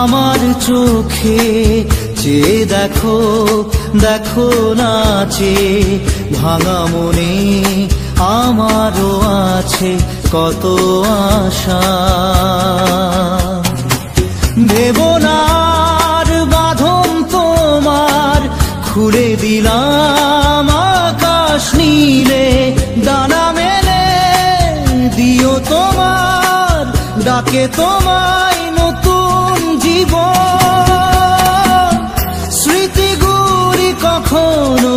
আমার চোখে চেয়ে দেখো, দেখো নাচে ভাঙা মনে আমারও আছে কত আশা। ভেবনার বাঁধন তোমার খুলে দিলাম আকাশ নীলে, ডানা মেলে দিও তোমার ডাকে তোমায় নতুন জীবন। স্মৃতিগুলি কখনো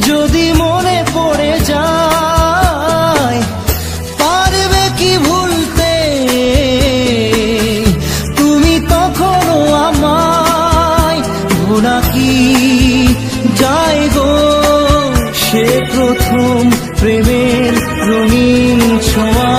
যদি মনে পড়ে যায়, পারবে কি ভুলতে তুমি তখনও আমায়? ভোলা কি যায় গো সে প্রথম প্রেমের রঙিন ছোঁয়া।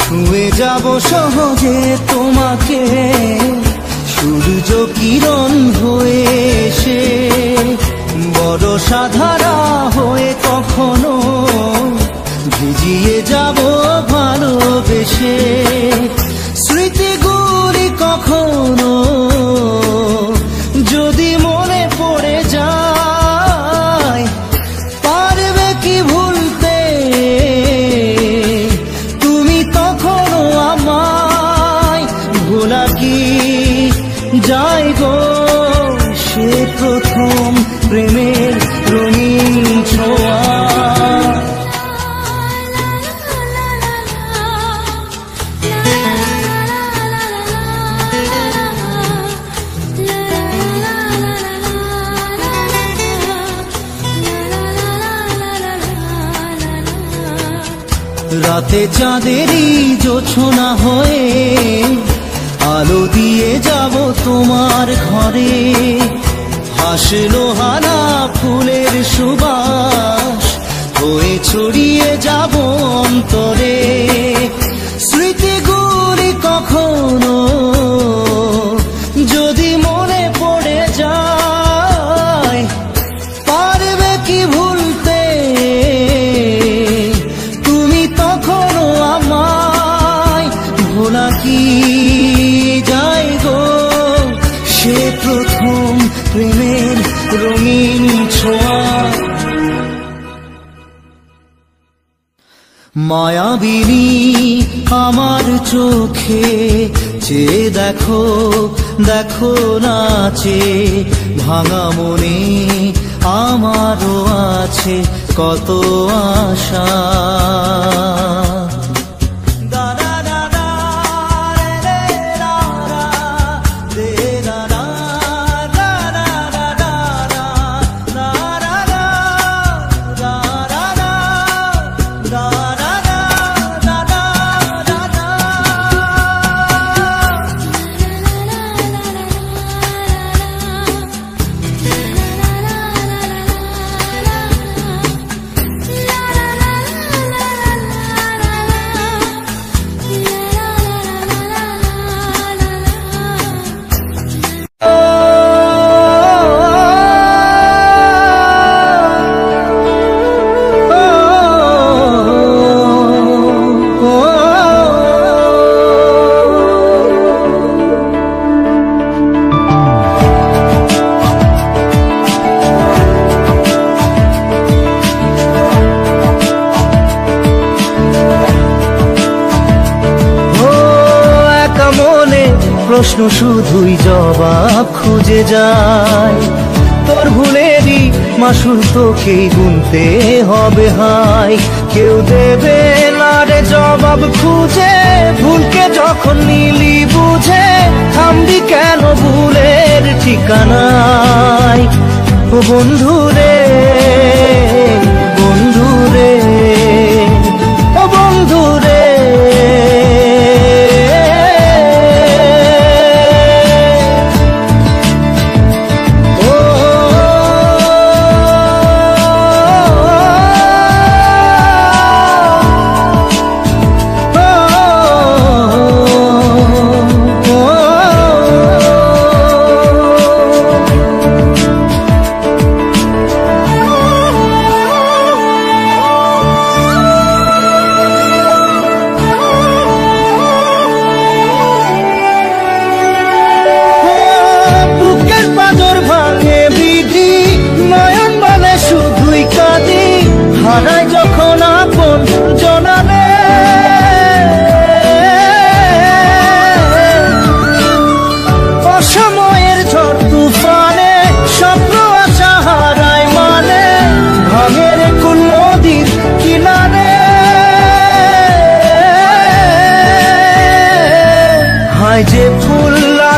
ছুঁয়ে যাব সহজে তোমাকে সূর্য কিরণ হয়ে এসে, বরষা ধারা হয়ে কখনো ভিজিয়ে যাব ভালোবেসে। স্মৃতিগুলি কখনো যদি মনে পড়ে যায়, পারবে কি ভুলতে তুমি তখনও আমায়? ভোলা কি যায় গো সে প্রথম প্রেমের রঙিন ছোঁয়া। রাতে চাঁদেরই জোছনা হয়ে আলো দিয়ে যাব তোমার ঘরে, হাসলো হানা ফুলের সুবাস হয়ে ছড়িয়ে যাব অন্তরে। স্মৃতিগুলি কখনো যদি মনে পড়ে যায়, পারবে কি ভুলতে তুমি তখনও আমায়? ভোলা কি যায় গো সে প্রথম প্রেমের রঙিন ছোঁয়া। মায়াবিনী আমার চোখে চেয়ে দেখো, দেখো নাচে ভাঙা মনে আমারও আছে কত আশা। প্রশ্ন শুধুই জবাব খুঁজে যায়, তোর ভুলেরই মাসুল তোকেই গুনতে হবে হায়। কেউ দেবে না রে জবাব খুঁজে, ভুলকে যখন নিলি বুঝে থামবি কেন ভুলের ঠিকানায়। ও বন্ধু রে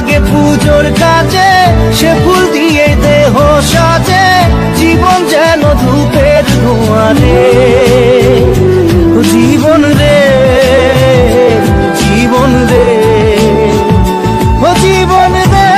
লাগে পুজোর কাজে, সে ফুল দিয়ে দেহ সাজে, জীবন যেন ধূপের ধোঁয়ারে। জীবন রে, জীবন রে, ও জীবন রে।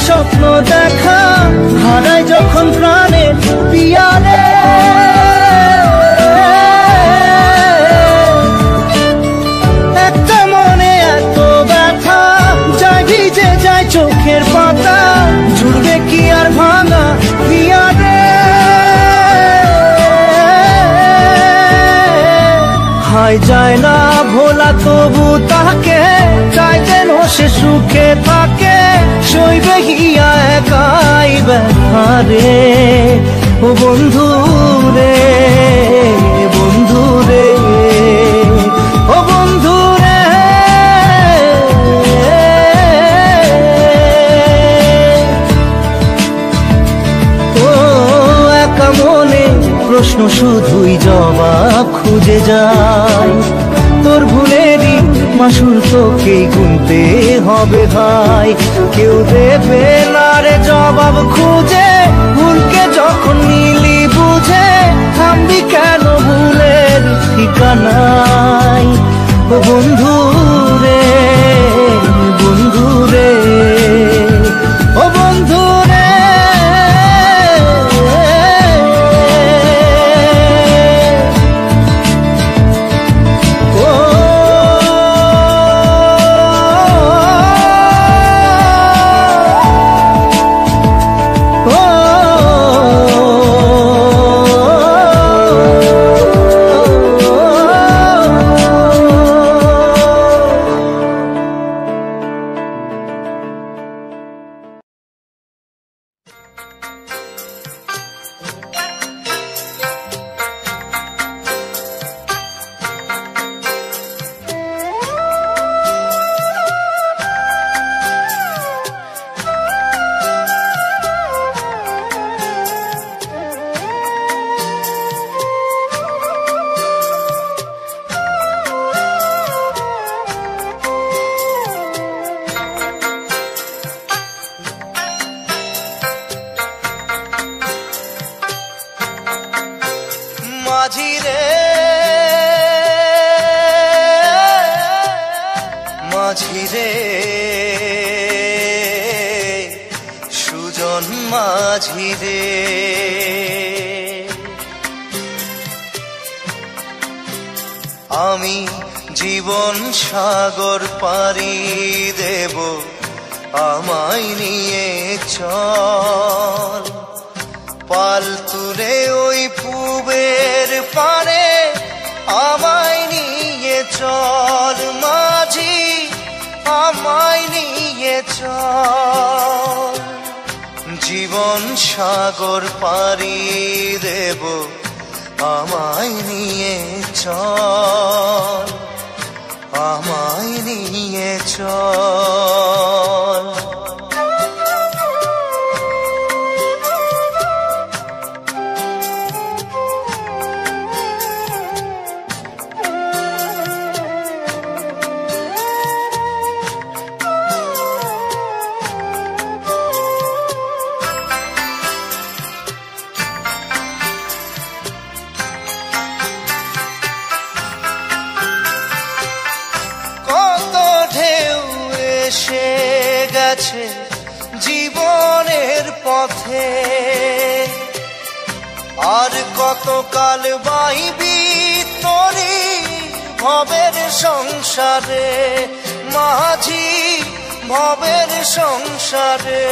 স্বপ্ন দেখা হারায় যখন প্রাণের পিয়ারে, একটা মনে এত ব্যথা যায় ভিজে যায় চোখের পাতা, জুড়বে কি আর ভাঙা পিয়ারে। হায় যায় না ভোলা তবু তাকে চাই যেন সে সুখে থাকে, সইবে হিয়া একাই ব্যথা রে। ও বন্ধু রে, বন্ধু রে, ও বন্ধু রে। ও একা মনে প্রশ্ন শুধুই জবাব খুঁজে যায়, তোর ভুলেরই মাসুল তোকেই গুনতে হবে ভাই। কেউ দেবে না রে জবাব খুঁজে, ভুলকে যখন নিলি বুঝে, থামবি কেন ভুলের ঠিকানায়। ও বন্ধু রে, বন্ধু রে, ও বন্ধু রে। মাঝিরে সুজন মাঝিরে, আমি জীবন সাগর পাড়ি দেব, আমায় নিয়ে চল। পাল তুলে ওই পূবের পারে আমায় নিয়ে চল মাঝি, আমায় নিয়ে চল। জীবন সাগর পাড়ি দেব, আমায় নিয়ে চল, আমায় নিয়ে চল। জীবনের পথে আর কতকাল বাইবি তোরি ভবের সংসারে মাঝি, ভবের সংসারে।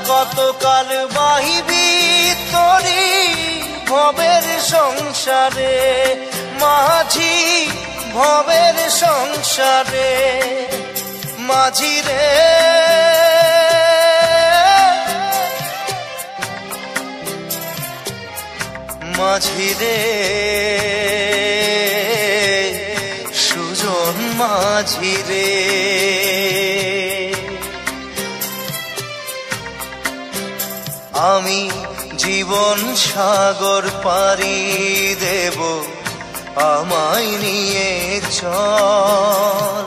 কতকাল বাহিবি তরি ভবের সংসারে মাঝি ভবের সংসারে মাঝি রে মাঝি রে সুজন মাঝি রে আমি জীবন সাগর পাড়ি দেব আমায় নিয়ে চল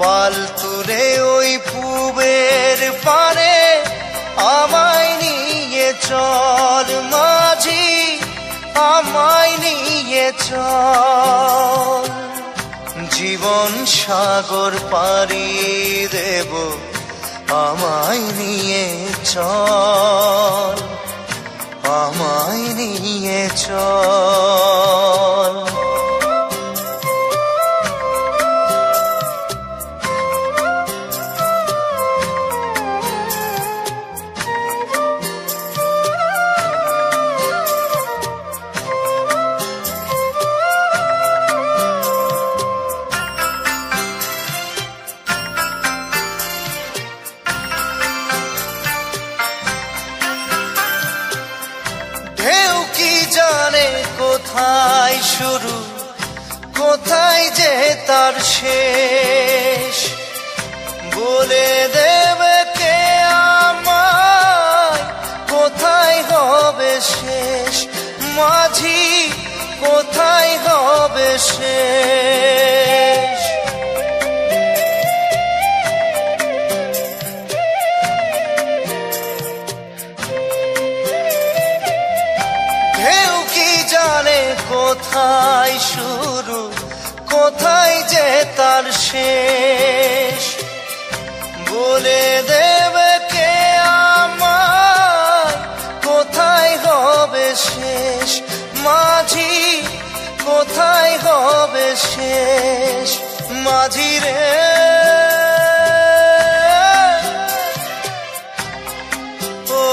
পাল তুলে ওই পূবের পারে আমায় নিয়ে চল মাঝি আমায় নিয়ে চল জীবন সাগর পাড়ি দেব আমায় নিয়ে চল আমায় নিয়ে চল কোথায় শুরু কোথায় যে তার শেষ বলে দেবে কে আমায় কোথায় হবে শেষ মাঝি কোথায় হবে শেষ কোথায় শুরু কোথায় যে তার শেষ বলে দেবে কে আমায় কোথায় হবে শেষ মাঝি কোথায় হবে শেষ মাঝি রে ও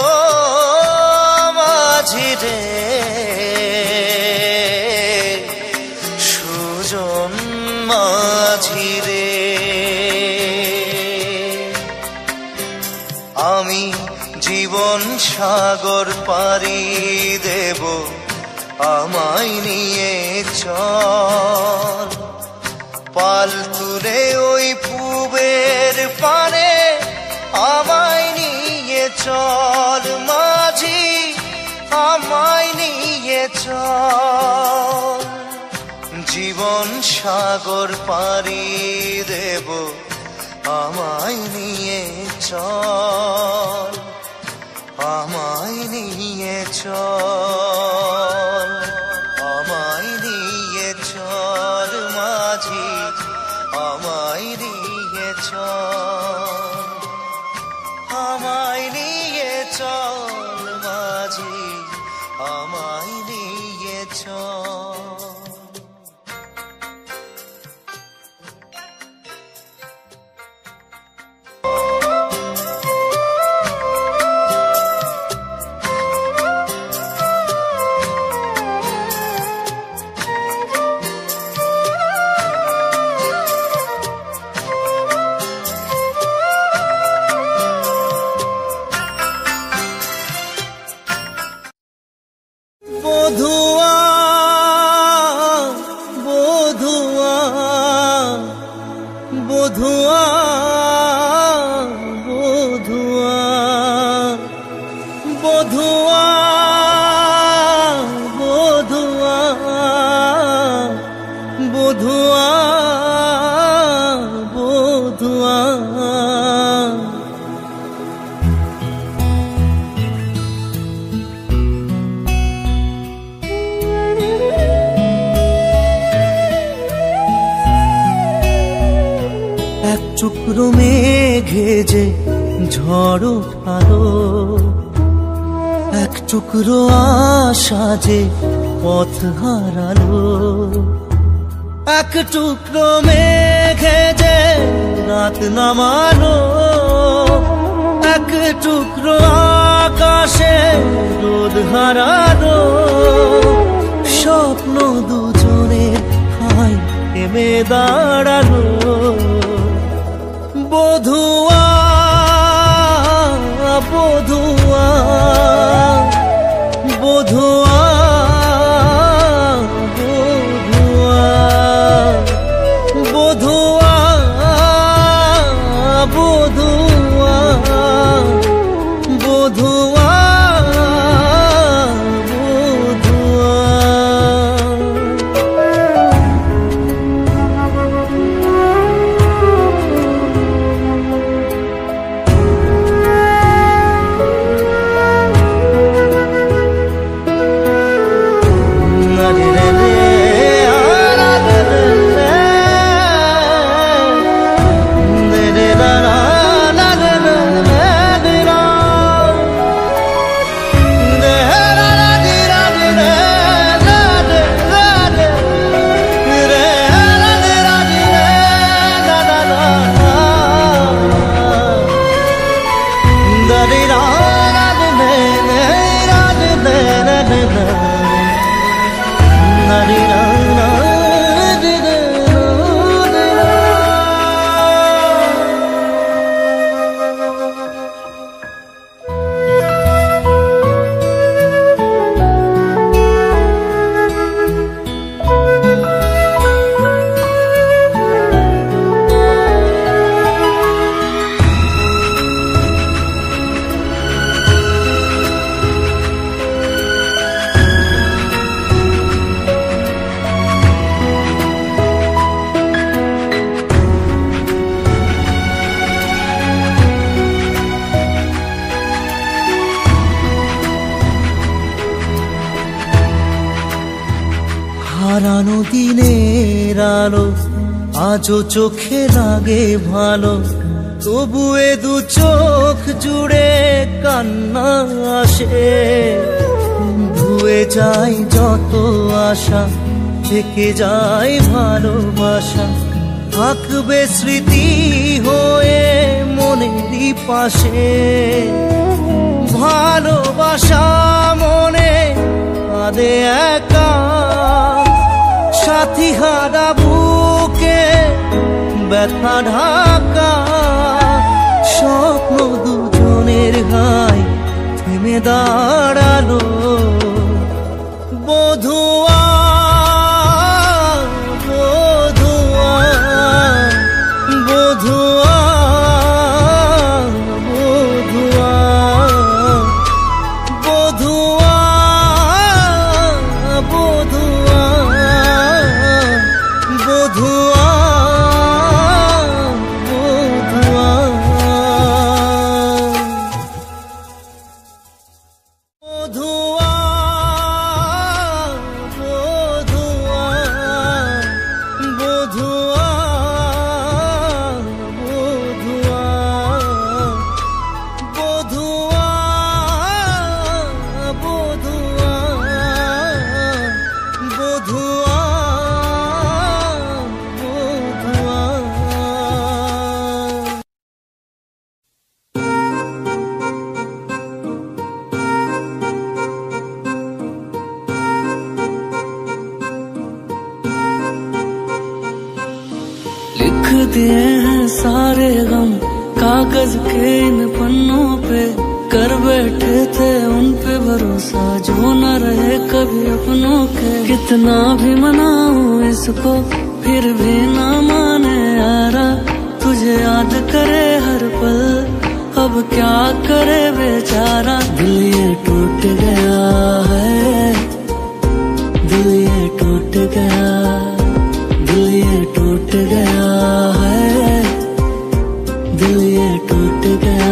মাঝি রে মাঝি রে আমি জীবন সাগর পাড়ি দেব আমায় নিয়ে চল পাল তুলে ওই পূবের পারে আমায় নিয়ে চল মাঝি আমায় নিয়ে চল জীবন সাগর পাড়ি দেব আমায় নিয়ে চল আমায় নিয়ে চল আমায় নিয়ে চল মাঝি আমায় নিয়ে চল আমায় নিয়ে চল মাঝি আমায় নিয়ে চল টুকরো মেঘে যে ঝড় উঠালো, এক টুকরো আশা যে পথ হারালো, এক টুকরো মেঘে যে রাত নামালো, এক টুকরো হারানো স্বপ্ন দুজনের হাই থেমে দাঁড়ালো। বধুয়া বধুয়া বধুয়া বধুয়া বধুয়া বধুয়া হারানো দিনের আলো আজও চোখে লাগে ভালো, তবু এ দু চোখ জুড়ে কান্না আসে। ধুয়ে যায় যত আশা, থেকে যায় ভালোবাসা, থাকবে স্মৃতি হয়ে মনেরই পাশে। ভালোবাসা মনে কাঁদে একা, সাথী হারা বুকে ব্যথা ঢাকা। স্বপ্ন দুজনের গায় থেমে দাঁড়ালো। বধুয়া বধুয়া বধুয়া বধুয়া বধুয়া বধুয়া বধুয়া दिए हैं सारे गम कागज के इन पन्नों पे, कर बैठे थे उन पे भरोसा जो न रहे कभी अपनों के। कितना भी मनाऊं इसको फिर भी ना माने यारा, तुझे याद करे हर पल अब क्या करे बेचारा। दिल ये टूट गया है, दिल ये टूट गया, दिल ये टूट गया है, दिल ये टूट गया।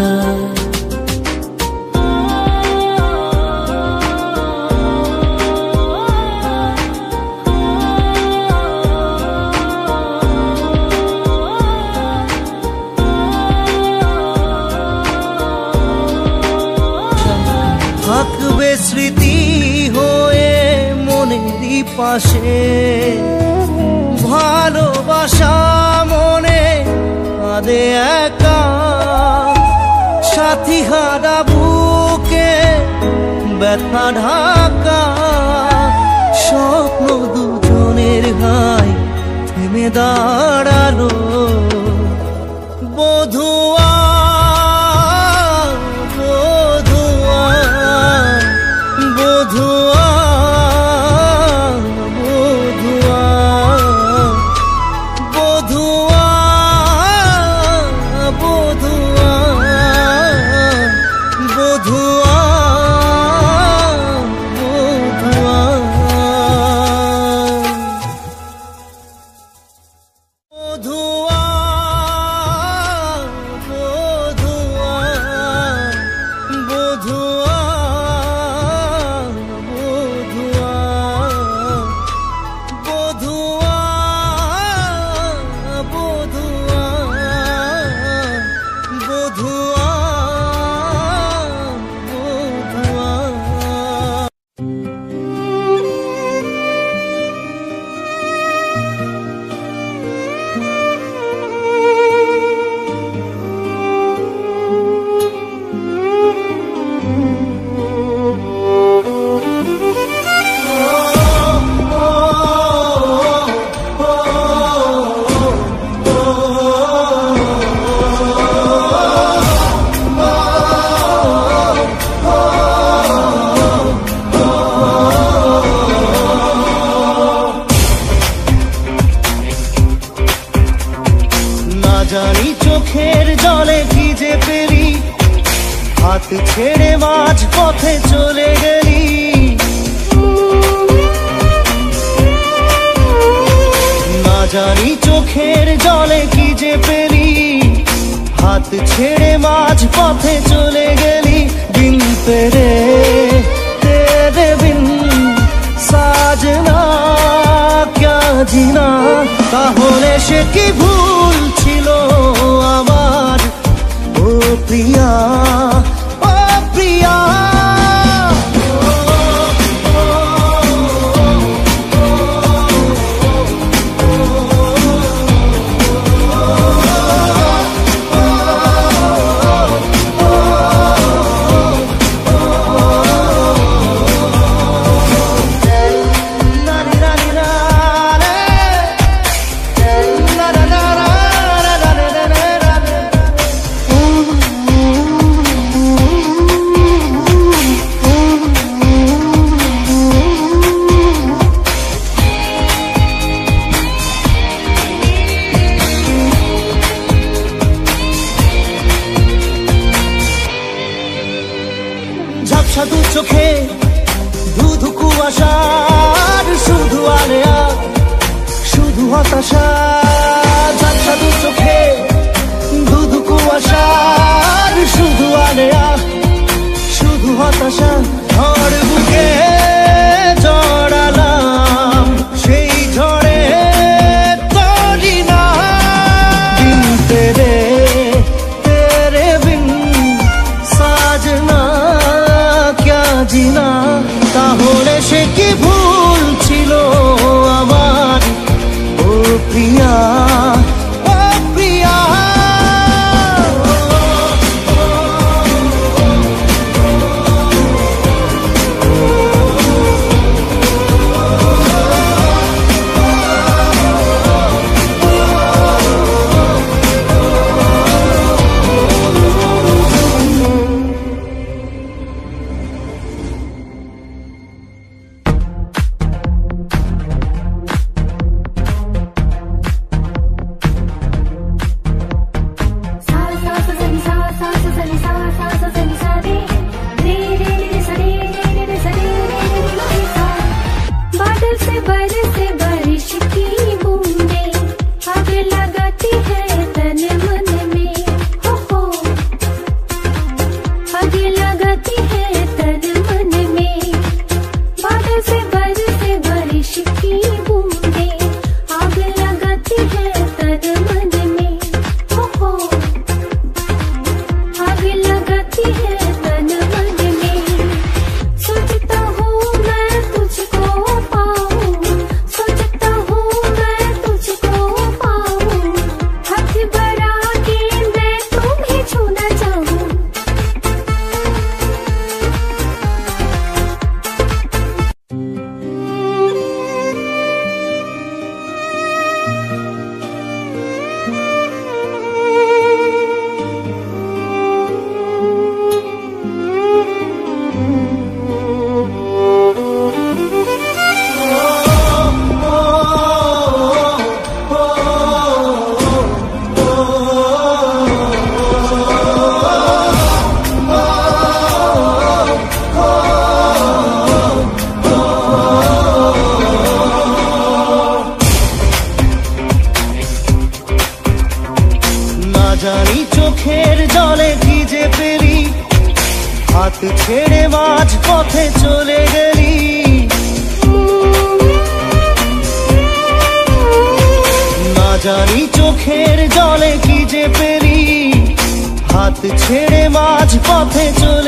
থাকবে স্মৃতি হয়ে মনেরই পাশে। ভালোবাসা মনে কাঁদে একা, সাথী হারা বুকে ব্যথা ঢাকা স্বপ্ন দুজনের হাই থেমে দাঁড়ালো। বধুয়া বধুয়া বধুয়া বধুয়া বধুয়া বধুয়া বধুয়া জানি চোখের জলে ভিজে পেলি, হাত ছেড়ে মাঝ পথে চলে গেলি। না জানি চোখের জলে কি যে পেলি, হাত ছেড়ে মাঝ পথে চলে গেলি। বিন তেরে তেরে বিন সাজনা ক্যা জিনা, তাহলে সে কি ভুল ছিল আমার? ও প্রিয়া ও প্রিয়া, ঝাপসা দু চোখে ধুধু কুয়াশার শুধু আলেয়া শুধু হতাশা। ঝাপসা দু চোখে ধুধু কুয়াশার শুধু আলেয়া শুধু হতাশা। ঝড় বুকে জড়ালাম, সেই ঝড়ে তরি না। বিন তেরে তেরে বিন সাজনা ক্যা জিনা, তাহলে সে কি ভুল ছিল আমার? ও প্রিয়া ও প্রিয়া, হাত ছেড়ে মাঝ পথে চলে গেলি। না জানি চোখের জলে কি যে পেলি, হাত ছেড়ে মাঝ পথে চলে